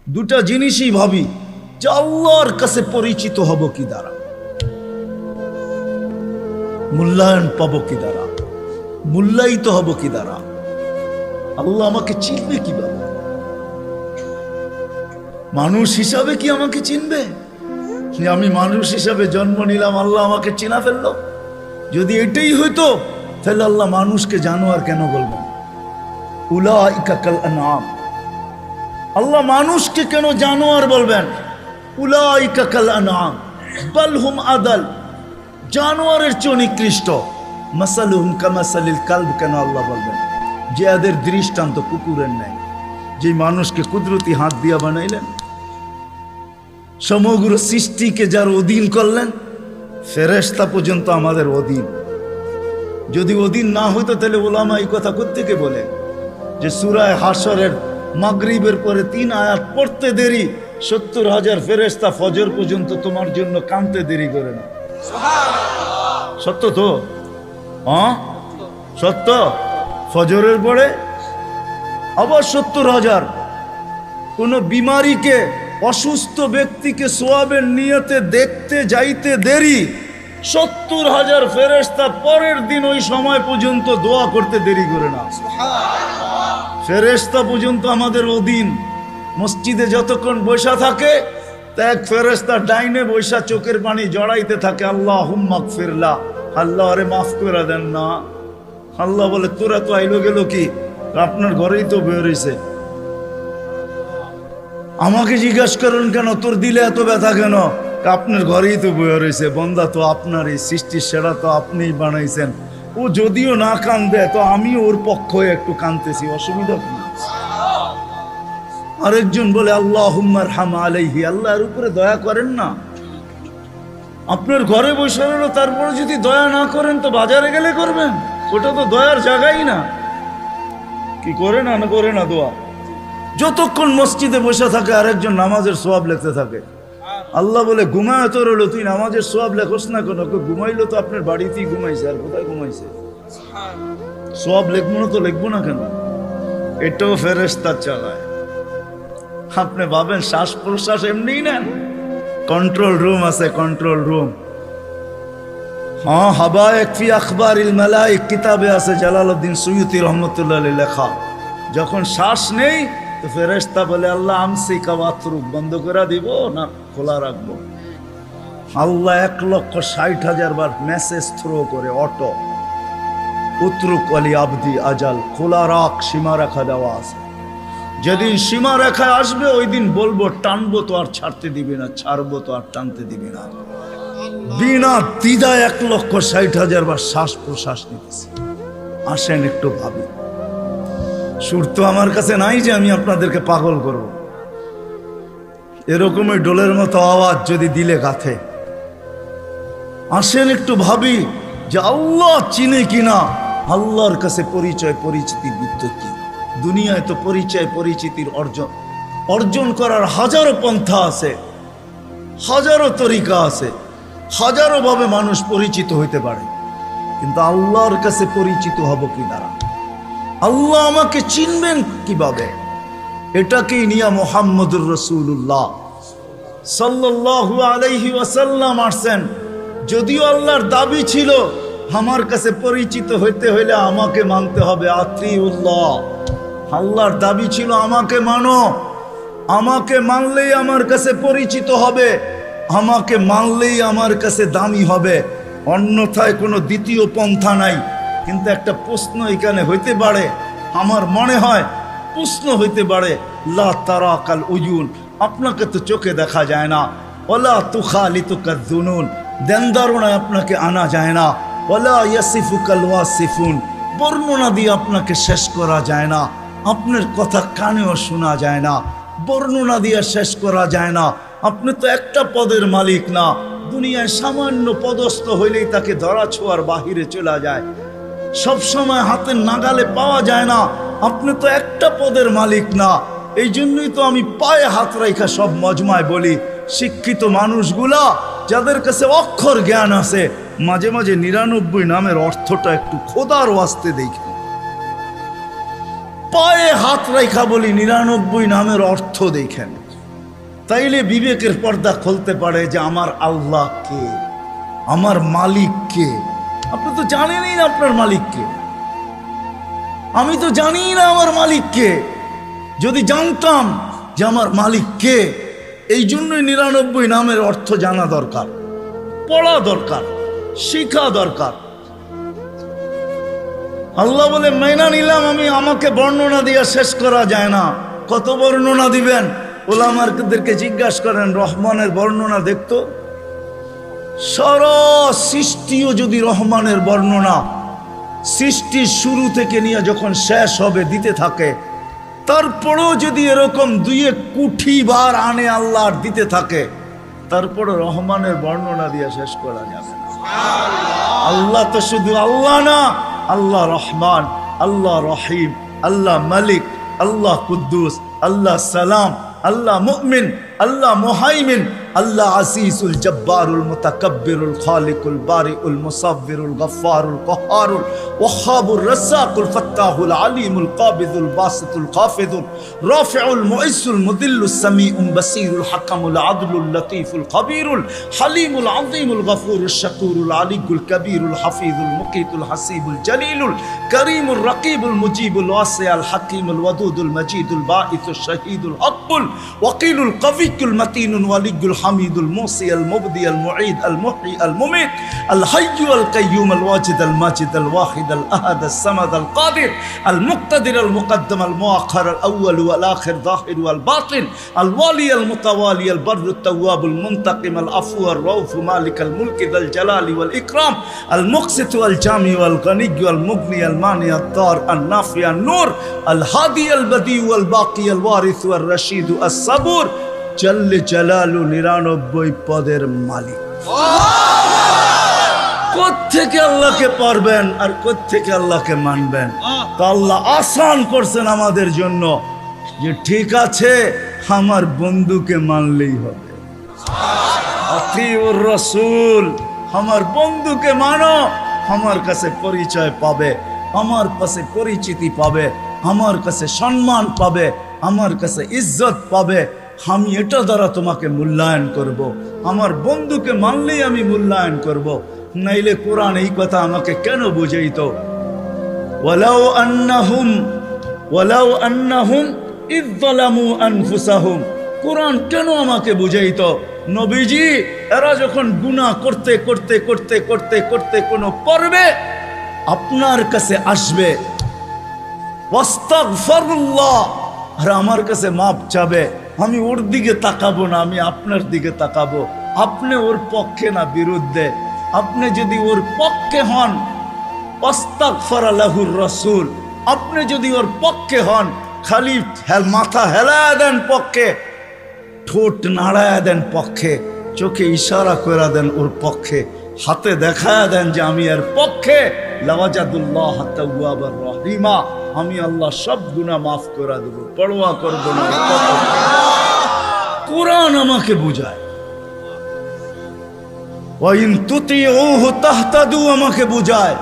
দুটা জিনিসই ভাবি যে আল্লাহর কাছে পরিচিত হব কি দ্বারা, মূল্যায়ন পাবো কি দ্বারা, মূল্যায়িত হব কি দ্বারা, আল্লাহ আমাকে চিনবে কিভাবে? মানুষ হিসাবে কি আমাকে চিনবে? আমি মানুষ হিসাবে জন্ম নিলাম, আল্লাহ আমাকে চিনা ফেললো? যদি এটাই হইতো তাহলে আল্লাহ মানুষকে জানোয়ার কেন বলবেন? উলাইকা কাল আনআম, আল্লাহ মানুষকে কেন জানোয়ার বলবেন? উলাইকা কাল আনআম বাল হুম আদাল, জানোয়ারের চেয়ে নিকৃষ্ট। মাসালুহুম কামাসালিল কালব কেন আল্লাহ বলবেন? যে এদের দৃষ্টান্ত কুকুরের ন্যায়। যে মানুষকে কুদরতি হাত দিয়া বানাইলেন, সমগ্র সৃষ্টিকে যার অধীন করলেন, ফেরেশতা পর্যন্ত আমাদের অধীন। যদি অধীন না হইতো তাহলে ওলামা এই কথা কোত্থেকে বলে যে সূরা হাশরের মাগরিবের পরে 3 আয়াত পড়তে দেরি 70,000 ফেরেশতা ফজর পর্যন্ত তোমার জন্য কাঁদতে দেরি করে না। সত্য তো? হ্যাঁ সত্য। ফজরের পরে আবার 70,000। কোন বিমারীকে, অসুস্থ ব্যক্তিকে সোয়াবের নিয়তে দেখতে যাইতে দেরি 70,000 ফেরেশতা পরের দিন ওই সময় পর্যন্ত দোয়া করতে দেরি করে না। ফেরেশতা পর্যন্ত আমাদের অধীন। মসজিদে যতক্ষণ বসা থাকে এক ফেরেশতা ডাইনে বৈশা চোখের পানি জড়াইতে থাকে, আল্লাহুম্মা গফিরলা, আল্লাহ আরে মাফ করে দেন না। আল্লাহ বলে তোরা তো আইলো গেল কি, আপনার ঘরেই তো বের হইছে। আমাকে জিজ্ঞাসা করেন কেন তোর দিলে এত ব্যথা কেন? আপনার ঘরেই তো বয়ে রয়েছে। বন্দা তো আপনারই, সৃষ্টির সেরা তো আপনিই বানাইছেন। ও যদিও না কান্দে তো আমি ওর পক্ষ হয়ে একটু কাঁদতেছি, অসুবিধা কি? আরেকজন বলে আল্লাহুম্মা আরহাম আলাইহি, আল্লাহর উপরে দয়া করেন না। আপনার ঘরে বসে রইল, তারপরে যদি দয়া না করেন তো বাজারে গেলে করবেন, ওটা তো দয়ার জায়গাই না। কি করে না করে না দোয়া? যতক্ষণ মসজিদে বসে থাকে আরেকজন নামাজের সোয়াব লিখতে থাকে। আল্লাহ বলে ঘুমায় তো রইল, তুই নামাজের সোয়াব লেখস না কেন? ঘুমাইলো তো আপনার বাড়িতেই ঘুমাইছে, আর কোথায় ঘুমাইছে? সোয়াব লিখবো না তো লিখবো না কেন? এটাও ফেরেশতা চালায়। আপনি ভাবেন শ্বাস প্রশ্বাস এমনি নেন? কন্ট্রোল রুম আছে, কন্ট্রোল রুম। হ্যাঁ, হাবায়েক ফি আখবারিল মালায়েক কিতাবে আছে, জালালউদ্দিন সুয়ুতি রহমাতুল্লাহ আলাইহি লেখা। যখন শ্বাস নেই তো ফেরেশতা বলে আল্লাহ আমসিকা ওয়াতরুক, বন্ধ করে দিব না খোলা রাখবো? আল্লাহ 1,60,000 বার মেসেজ থ্রো করে, অটো উতরুক আলী আবদি আজাল, খোলা রাখ, সীমা রেখা দেওয়া আছে। যেদিন সীমা রেখায় আসবে ওই দিন বলবো টানবো তো আর ছাড়তে দিবি না, ছাড়বো তো আর টানতে দিবি না। বিনা দ্বিধায় 1,60,000 বার শ্বাস প্রশ্বাস নিতেছে। আসেন একটু ভাবি। সুর তো আমার কাছে নাই যে আমি আপনাদেরকে পাগল করব। এরকমই ডোলের মতো আওয়াজ যদি দিলে গাথে। আসেন একটু ভাবি যে আল্লাহ চিনে কিনা, আল্লাহর কাছে পরিচয় পরিচিতির বৃত্ত কি? দুনিয়ায় তো পরিচয় পরিচিতির অর্জন করার হাজারো পন্থা আছে, হাজারো তরিকা আছে, হাজারো ভাবে মানুষ পরিচিত হইতে পারে। কিন্তু আল্লাহর কাছে পরিচিত হব কি দ্বারা? আল্লাহ আমাকে চিনবেন কিভাবে? এটাকেই নিয়ে মুহাম্মদুর রাসূলুল্লাহ সাল্লাল্লাহু আলাইহি ওয়াসাল্লাম আসছেন। যদিও আল্লাহর দাবি ছিল আমার কাছে পরিচিত হইতে হইলে আমাকে মানতে হবে, আতিউল্লাহ। আল্লাহর দাবি ছিল আমাকে মানো, আমাকে মানলেই আমার কাছে পরিচিত হবে, আমাকে মানলেই আমার কাছে দামি হবে, অন্যথায় কোনো দ্বিতীয় পন্থা নাই। কিন্তু একটা প্রশ্ন এখানে হইতে পারে, আমার মনে হয় প্রশ্ন হইতে পারে, লা তারাকাল উয়ুন, আপনাকে তো চোখে দেখা যায় না, ওয়ালা তুখালিতুকা যুনুন, দেনদারণায় আপনাকে আনা যায় না, ওয়ালা ইয়াসিফুকাল ওয়াসিফুন, বর্ণনা দিয়ে আপনাকে শেষ করা যায় না, আপনার কথা কানেও শোনা যায় না, বর্ণনা দিয়ে শেষ করা যায় না। আপনি তো একটা পদের মালিক না, দুনিয়ায় সামান্য পদস্থ হইলেই তাকে ধরা ছোঁয়ার বাহিরে চলে যায়, সব সময় হাতের নাগালে পাওয়া যায় না। আপনি তো একটা পদের মালিক না। এই জন্যই তো আমি পায়ে হাত রাখা সব মজমায় বলি, শিক্ষিত মানুষগুলা যাদের কাছে অক্ষর জ্ঞান আছে, মাঝে মাঝে 99 নামের অর্থটা একটু খোদার ওয়াস্তে দেখেন। পায়ে হাত রাখা বলি 99 নামের অর্থ দেখেন। তাইলে বিবেকের পর্দা খুলতে পারে যে আমার আল্লাহ কে, আমার মালিক কে। আপনি তো জানেনই না আপনার মালিক কে। আমি তো জানি না আমার মালিক কে। যদি জানতাম যে আমার মালিক কে, এই জন্যই 99 নামের অর্থ জানা দরকার, পড়া দরকার, শিখা দরকার। আল্লাহ বলে মাইনা নিলাম আমি, আমাকে বর্ণনা দিয়ে শেষ করা যায় না। কত বর্ণনা দিবেন? ওলামাদেরকে জিজ্ঞাসা করেন, রহমানের বর্ণনা দেখতো। সারা সৃষ্টিও যদি রহমানের বর্ণনা সৃষ্টির শুরু থেকে নিয়ে যখন শেষ হবে দিতে থাকে, তারপরেও যদি এরকম 2 কোটি বার আনে আল্লাহ আর দিতে থাকে, তারপরে রহমানের বর্ণনা দিয়ে শেষ করা যাবে না। আল্লাহ তো শুধু আল্লাহ না, আল্লাহ রহমান, আল্লাহ রহিম, আল্লাহ মালিক, আল্লাহ কুদ্দুস, আল্লাহ সালাম, আল্লাহ মুমিন, আল্লাহ মুহাইমিন, আল্লাহ আসিসুল জব্বারুল মুতাকাব্বিরুল খালিকুল বারিউল মুসাব্বিরুল গফফারুল কহারুল ওয়াহাবুর রাজ্জাকুল ফাত্তাহুল আলিমুল কাবিদুল বাসিতুল খাফিদুল রাফিউল মুইসুল মুদিল্লুস সামিউল বাসিরুল হাকামুল আদলুল লতীফুল খবীরুল হালিমুল আযীমুল গফুরুশ শাকুরুল আলিকুল কবীরুল হাফিজুল মুকিতুল হাসিবুল জলিলুল করিমুর রকিবুল মুজিবুল ওয়াসিউল হাকিমুল ওয়াদুদুল মজিদুল বাঈসুশ শহীদুল হকুল ওয়াকিলুল কবিকুল মতিনুল ওয়ালিগুল حميد الموصي المبدي المعيد المحيي المميت الحي القيوم الواجد الماجد الواحد الأحد الصمد القادر المقتدر المقدم المؤخر الأول والآخر ظاهر والباطن الوالي المتوالي البر التواب المنتقم العفو الرؤوف مالك الملك ذا الجلال والإكرام المقسط والجامع والغني والمغني المانع الضار النافع النور الهادي البديع والباقي الوارث والرشيد الصبور জল্লে জালালু 99 পদের মালিক। কোত্থেকে আল্লাহকে পারবেন আর কোত্থেকে আল্লাহকে মানবেন? তো আল্লাহ আসান করছেন আমাদের জন্য যে ঠিক আছে, আমার বন্ধুকে মানলেই হবে। আতিউর রাসূল, আমার বন্ধুকে মানো, আমার কাছে পরিচয় পাবে, আমার কাছে পরিচিতি পাবে, আমার কাছে সম্মান পাবে, আমার কাছে ইজ্জত পাবে। আমি এটা দ্বারা তোমাকে মূল্যায়ন করব। আমার বন্ধুকে মানলেই আমি মূল্যায়ন করব। নাইলে কোরআন এই কথা আমাকে কেন বুঝাইতো? ওয়ালাউ আন্নাহুম ইয যালামু আনফুসাহুম। কোরআন কেন আমাকে বুঝাইতো? নবীজি, এরা যখন গুনাহ করতে করতে করতে করতে করতে কোনো পর্বে আপনার কাছে আসবে, ওয়াস্তাগফিরুল্লাহ, আর আমার কাছে মাপ চাবে, আমি ওর দিকে তাকাবো না, আমি আপনার দিকে তাকাবো। আপনি ওর পক্ষে না বিরুদ্ধে। আপনি যদি ওর পক্ষে হন, আস্তাগফারা লাহুর রাসূল, আপনি যদি ওর পক্ষে হন, খালি মাথা হেলায় দেন পক্ষে, ঠোঁট নাড়ায় দেন পক্ষে, চোখে ইশারা করে দেন ওর পক্ষে, হাতে দেখায় দেন যে আমি এর পক্ষে, লাওয়াজাদুল্লাহ তাওয়াবার রহিমা, আমি আল্লাহ সব গুনাহ মাফ করে দেব, পরোয়া করব না। কোরআন আমাকে বুঝায়। ওয়াইন তুতিউহু তাহতাদু আমাকে বুঝায়।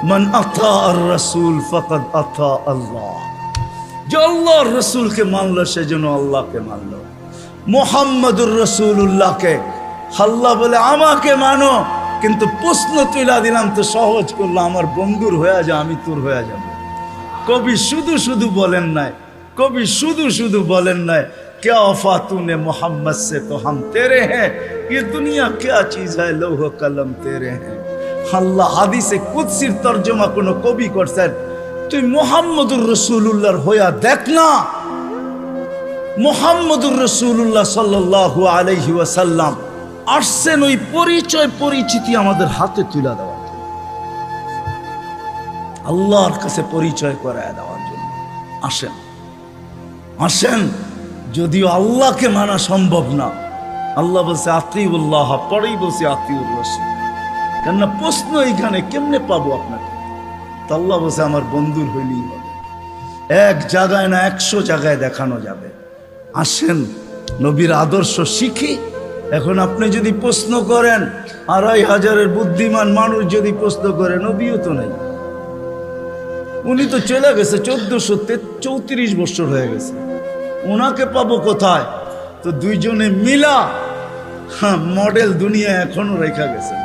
মান আতা আর রাসূল ফাকাদ আতা আল্লাহ। যে আল্লাহর রাসূলকে মানলো সে যেন আল্লাহকে মানলো। মুহাম্মাদুর রাসূলুল্লাহকে আল্লাহ বলে আমাকে মানো, কিন্তু প্রশ্ন তুইলা দিলাম তো সহজ করলো, আমার বন্ধুর হয়ে যা, আমি তোর হয়ে যাব। কবি শুধু শুধু বলেন নাই, কবি শুধু শুধু বলেন নাই, क्या वफा तूने मोहम्मद से तो हम तेरे हैं, ये दुनिया क्या चीज है, लौह कलम तेरे हैं। আল্লাহ হাদিসে কুদসির তরজমা কোন কবি করছেন, তুই মুহাম্মদুর রাসূলুল্লাহর হইয়া দেখ না। মুহাম্মদুর রাসূলুল্লাহ সাল্লাল্লাহু আলাইহি ওয়াসাল্লাম আসছেন ওই পরিচয় পরিচিতি আমাদের হাতে তুলে দেওয়ার জন্য, আল্লাহর কাছে পরিচয় করায় দেওয়ার জন্য। আসেন আসেন, যদিও আল্লাহকে মানা সম্ভব না। আল্লাহ বলছে আতিউল্লাহ, পরেই বলছে আতিউর রাসূল। কেননা প্রশ্ন এইখানে কেমনে পাবো আপনাকে? তো আল্লাহ বলছে আমার বন্ধুর হইলেই হবে। এক জায়গায় না 100 জায়গায় দেখানো যাবে। আসেন নবীর আদর্শ শিখি। এখন আপনি যদি প্রশ্ন করেন, 2500-এর বুদ্ধিমান মানুষ যদি প্রশ্ন করে, নবীও তো নাই, উনি তো চলে গেছে, 1434 বছর হয়ে গেছে, ওনাকে পাবো কোথায়? তো দুইজনে মিলা মডেল দুনিয়া এখনো রেখা গেছেন,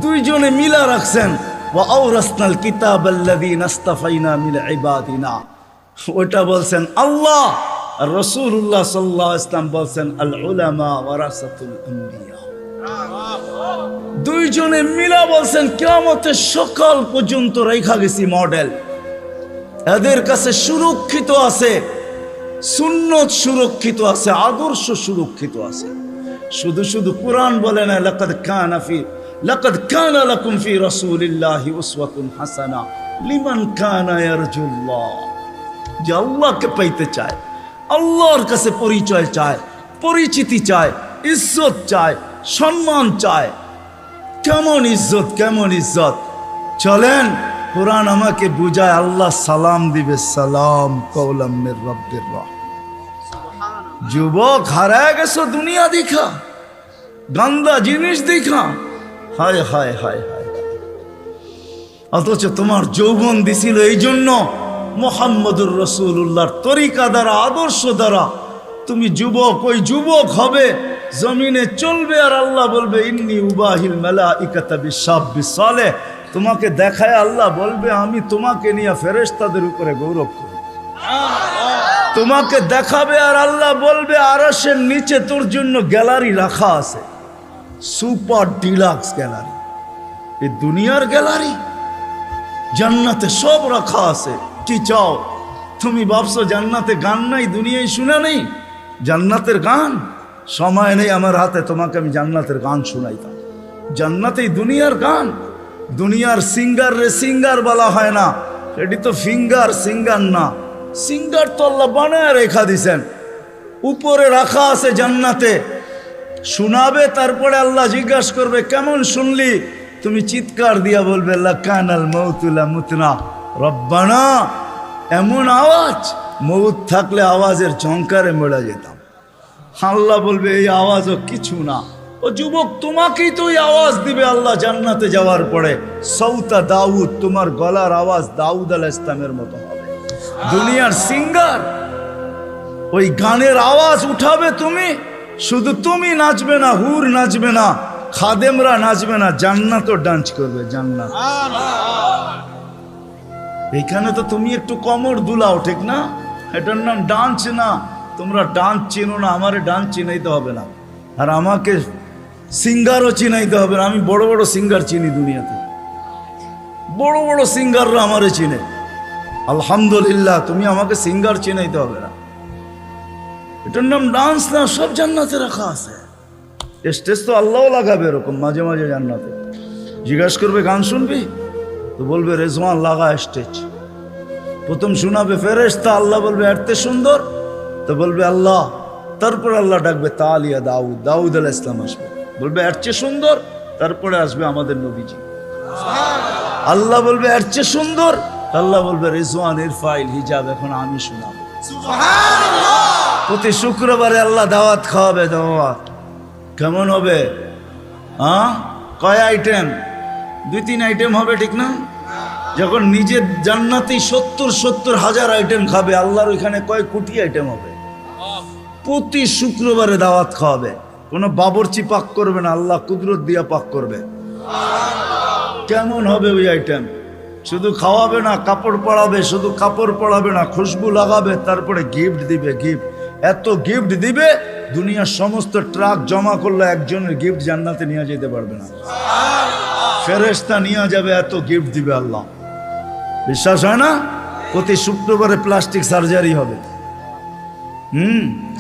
দুইজনে মিলা রাখছেন। ওয়া আওরাসনাল কিতাবাল্লাযীনা ইসতাফাইনা মিন ইবাদিনা, ওটা বলছেন আল্লাহ, আর রাসূলুল্লাহ সাল্লাল্লাহু আলাইহি ওয়াসাল্লাম বলছেন আল উলামা ওয়ারাসাতুল আম্বিয়া। দুইজনে মিলা বলছেন কিয়ামতের সকাল পর্যন্ত রেখা গেছি মডেল। এদের কাছে সুরক্ষিত আছে, সুন্নত সুরক্ষিত আছে, আদর্শ সুরক্ষিত আছে। শুধু শুধু কোরআন বলে না লাকাদ কানা লাকুম ফি রাসূলিল্লাহি উসওয়াতুন হাসানা লিমান কানা ইয়ারজুল্লাহ। যে আল্লাহকে পাইতে চায়, আল্লাহর কাছে পরিচয় চায়, পরিচিতি চায়, ইজ্জত চায়, সম্মান চায়। কেমন ইজ্জত, কেমন ইজ্জত। চলেন কোরআন আমাকে বুঝায়, আল্লাহ সালাম দিবে, সালাম কওলাম মির রাব্বির রাহিম। যুবক হারায় গেছো দুনিয়া দেখা, গান্দা জিনিস দেখা, হায় হায় হায় হায়। অথচ তোমার যৌবন দিছিল এই জন্য মুহাম্মদুর রাসূলুল্লাহর তরিকা দ্বারা, আদর্শ দ্বারা তুমি যুবক, ওই যুবক হবে, জমিনে চলবে, আর আল্লাহ বলবে ইন্নী উবাহিল মালাইকাতা বিশাব্বিস সালেহ। তোমাকে দেখায় আল্লাহ বলবে আমি তোমাকে নিয়ে ফেরেশতাদের উপরে গৌরব করি। তোমাকে দেখাবে আর আল্লাহ বলবে আরশের নিচে তোর জন্য গ্যালারি রাখা আছে, সুপার ডিলাক্স গ্যালারি। এই দুনিয়ার গ্যালারি, জান্নাতে সব রাখা আছে। কি চাও তুমি? ভাবছো জান্নাতে গান নাই, দুনিয়ায় শুনে নেই জান্নাতের গান? সময় নেই আমার হাতে, তোমাকে আমি জান্নাতের গান শোনাইতাম। জান্নাতেই দুনিয়ার গান। দুনিয়ার সিঙ্গার রে সিঙ্গার বলা হয় না, এটি তো ফিঙ্গার, সিঙ্গার না। সিঙ্গার তো আল্লাহ বানায় রেখা দিছেন, উপরে রাখা আছে জান্নাতে। শোনাবে, তারপরে আল্লাহ জিজ্ঞাসা করবে কেমন শুনলি? তুমি চিৎকার দিয়া বলবে লাকানাল মাউতুলা মুতনা রব্বানা। এমন আওয়াজ, মৌত থাকলে আওয়াজের ঝংকারে মরে যেতাম। আল্লাহ বলবে এই আওয়াজও কিছু না। ও যুবক, তোমাকেই তো এই আওয়াজ দিবে আল্লাহ জান্নাতে যাওয়ার পরে। সৌতা দাউদ, তোমার গলার আওয়াজ দাউদ আলাইহিস সালামের মতো হবে। দুনিয়ার সিঙ্গার ওই গানের আওয়াজ উঠাবে তুমি, শুধু তুমি নাচবে না, হুর নাচবে না, খাদেমরা নাচবে না, জান্নাতও ডান্স করবে। জান্নাত এখানে তো তুমি একটু কমর দুলাও, ঠিক না? এটার নাম ডান্স না। তোমরা ডান্স চিনো না, আমারে ডান্স চিনাইতে হবে না, আর আমাকে সিঙ্গারও চিনাইতে হবে না। আমি বড় বড় সিঙ্গার চিনি দুনিয়াতে, বড় বড় সিঙ্গাররা আমারে চিনে। আলহামদুলিল্লাহ, তুমি আমাকে সিঙ্গার চিনাইতে হবে না। এটার নাম ডান্স না, সব জান্নাতে রাখা আছে। স্টেজ তো আল্লাহও লাগাবে এরকম মাঝে মাঝে জান্নাতে। জিজ্ঞাসা করবে গান শুনবি? তো বলবে রেজওয়ান লাগা স্টেজ। প্রথম শোনাবে ফেরেশতা, আল্লাহ বলবে এত সুন্দর, তো বলবে আল্লাহ। তারপর আল্লাহ ডাকবে তালিয়া দাউদ, দাউদ আলাইহিস সালাম আসবে, বলবে এর চেয়ে সুন্দর। তারপরে আসবে আমাদের নবীজি। আল্লাহ বলবে এর চেয়ে সুন্দর, আল্লাহ বলবে রিজওয়ান ইরফাইল হিজাব, এখন আমি শোনাবো। প্রতি শুক্রবারে আল্লাহ দাওয়াত খাওয়াবে। দাওয়াত কেমন হবে? কয় আইটেম? 2-3 আইটেম হবে, ঠিক না? যখন নিজের জান্নাতেই 70 হাজার আইটেম খাবে, আল্লাহর ওইখানে কয় কোটি আইটেম হবে। প্রতি শুক্রবারে দাওয়াত খাওয়াবে। কোনো বাবরচি পাক করবে না, আল্লাহ কুদরত দিয়া পাক করবে। কেমন হবে ওই আইটেম? শুধু খাওয়াবে না, কাপড় পরাবে। শুধু কাপড় পরাবে না, খুশবু লাগাবে, তারপরে গিফট দিবে। গিফট এত গিফট দিবে, দুনিয়ার সমস্ত ট্রাক জমা করলে একজনের গিফট জান্নাতে নিয়ে যেতে পারবে না। ফেরেশতা নিয়ে যাবে, এত গিফট দিবে আল্লাহ। বিশ্বাস হয় না? প্রতি শুক্রবারে প্লাস্টিক সার্জারি হবে।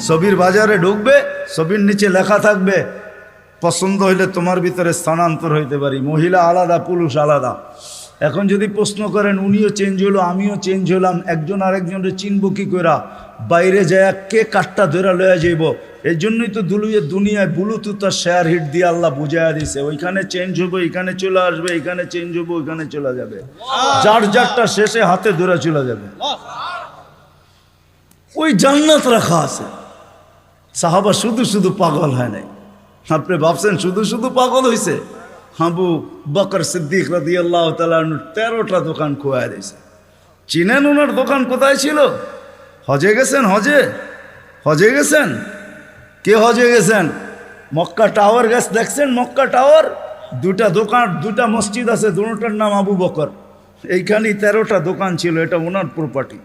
ছবির বাজারে ঢুকবে, ছবির নিচে লেখা থাকবে পছন্দ হইলে তোমার ভিতরে স্থানান্তর হইতে পারি। মহিলা আলাদা, পুরুষ আলাদা। এখন যদি প্রশ্ন করেন উনিও চেঞ্জ হলো, আমিও চেঞ্জ হলাম, একজন আরেকজনের চিনব কি কইরা? বাইরে যায় কে কাঠটা ধরে লয়া যাইব। এই জন্যই তো দুনিয়ায় ব্লুটুথ আর শেয়ার হিট দিয়ে আল্লাহ বুঝাইয়া দিছে, ওইখানে চেঞ্জ হবো, এখানে চলে আসবে, এখানে চেঞ্জ হবো, ওইখানে চলে যাবে। যার যারটা শেষে হাতে ধরে চলে যাবে। ওই জান্নাত রাখা আছে। সাহাবা শুধু শুধু পাগল হয় নাই। আপনি ভাবছেন শুধু শুধু পাগল হয়েছে? আবু বকর সিদ্দিক রাদিয়াল্লাহু তাআলা 13টা দোকান খোয়া দিয়েছে। চিনেন ওনার দোকান কোথায় ছিল? হজে গেছেন? হজে গেছেন? কে হজে গেছেন? মক্কা টাওয়ার দেখছেন? মক্কা টাওয়ার, দুটা দোকান, দুটা মসজিদ আছে, দুটার নাম আবু বকর। এইখানেই 13টা দোকান ছিল, এটা ওনার প্রপার্টি।